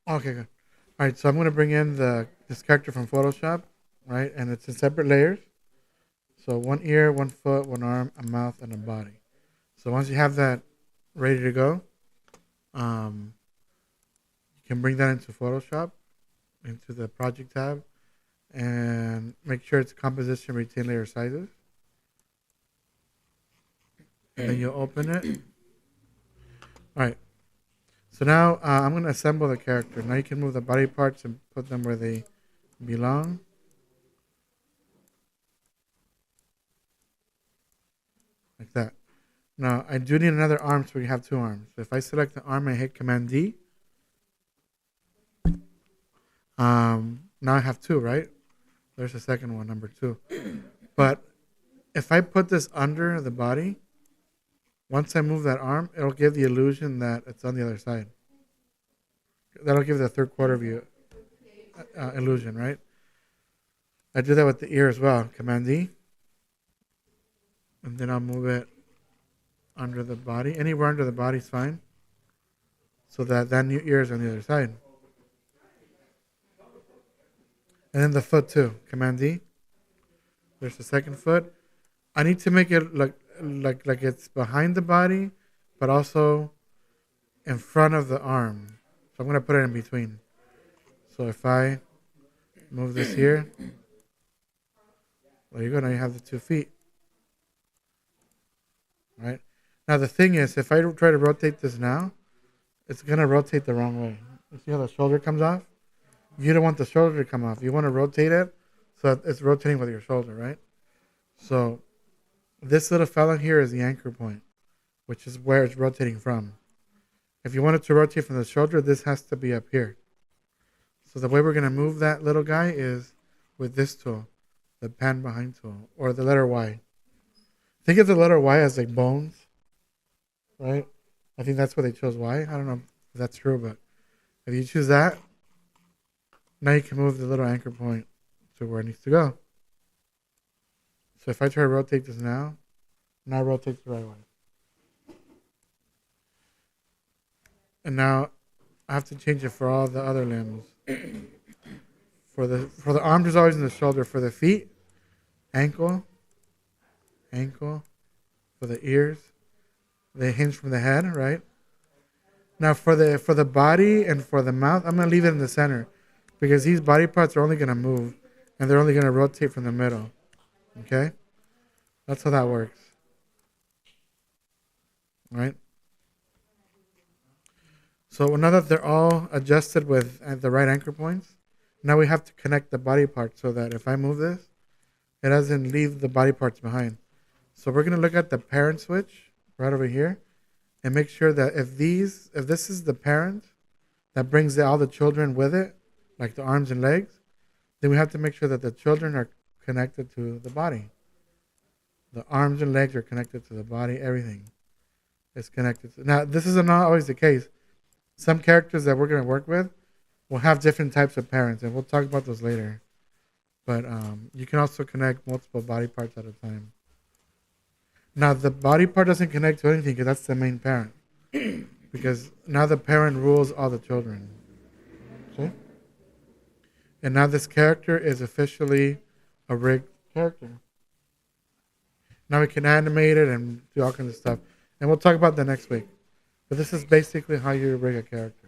Okay, good. All right, so I'm going to bring in this character from Photoshop, right? And it's in separate layers. So one ear, one foot, one arm, a mouth, and a body. So once you have that ready to go, um, you can bring that into Photoshop, into the project tab, and make sure it's composition retain layer sizes. And then you'll open it. All right. So now I'm going to assemble the character. Now you can move the body parts and put them where they belong, like that. Now I do need another arm, so we have two arms. So if I select the arm and hit Command D, now I have two, right? There's a second one, number two. But if I put this under the body, once I move that arm, it'll give the illusion that it's on the other side. That'll give the third quarter view illusion, right? I do that with the ear as well. Command D, and then I'll move it under the body. Anywhere under the body is fine. So that new ear is on the other side. And then the foot too. Command D. There's the second foot. I need to make it like it's behind the body, but also in front of the arm. So I'm gonna put it in between. So if I move this here, there you go. Now you have the 2 feet, right? Now the thing is, if I try to rotate this now, it's gonna rotate the wrong way. You see how the shoulder comes off? You don't want the shoulder to come off. You want to rotate it so that it's rotating with your shoulder, right? So this little fella here is the anchor point, which is where it's rotating from. If you want it to rotate from the shoulder, this has to be up here. So the way we're going to move that little guy is with this tool, the pan behind tool, or the letter Y. Think of the letter Y as like bones, right? I think that's why they chose Y. I don't know if that's true, but if you choose that, now you can move the little anchor point to where it needs to go. So if I try to rotate this now it rotates the right way. And now I have to change it for all the other limbs. For the arms is always in the shoulder. For the feet, ankle, ankle. For the ears, they hinge from the head, right? Now for the body and for the mouth, I'm gonna leave it in the center because these body parts are only gonna move and they're only gonna rotate from the middle. Okay, that's how that works, right? So now that they're all adjusted with at the right anchor points, now we have to connect the body parts so that if I move this, it doesn't leave the body parts behind. So we're gonna look at the parent switch right over here and make sure that if this is the parent that brings all the children with it, like the arms and legs, then we have to make sure that the children are connected to the body. The arms and legs are connected to the body. Everything is connected. Now, this is not always the case. Some characters that we're going to work with will have different types of parents, and we'll talk about those later. But you can also connect multiple body parts at a time. Now, the body part doesn't connect to anything because that's the main parent. Because now the parent rules all the children. Okay? And now this character is officially a rigged character. Now we can animate it and do all kinds of stuff. And we'll talk about that next week. But this is basically how you rig a character.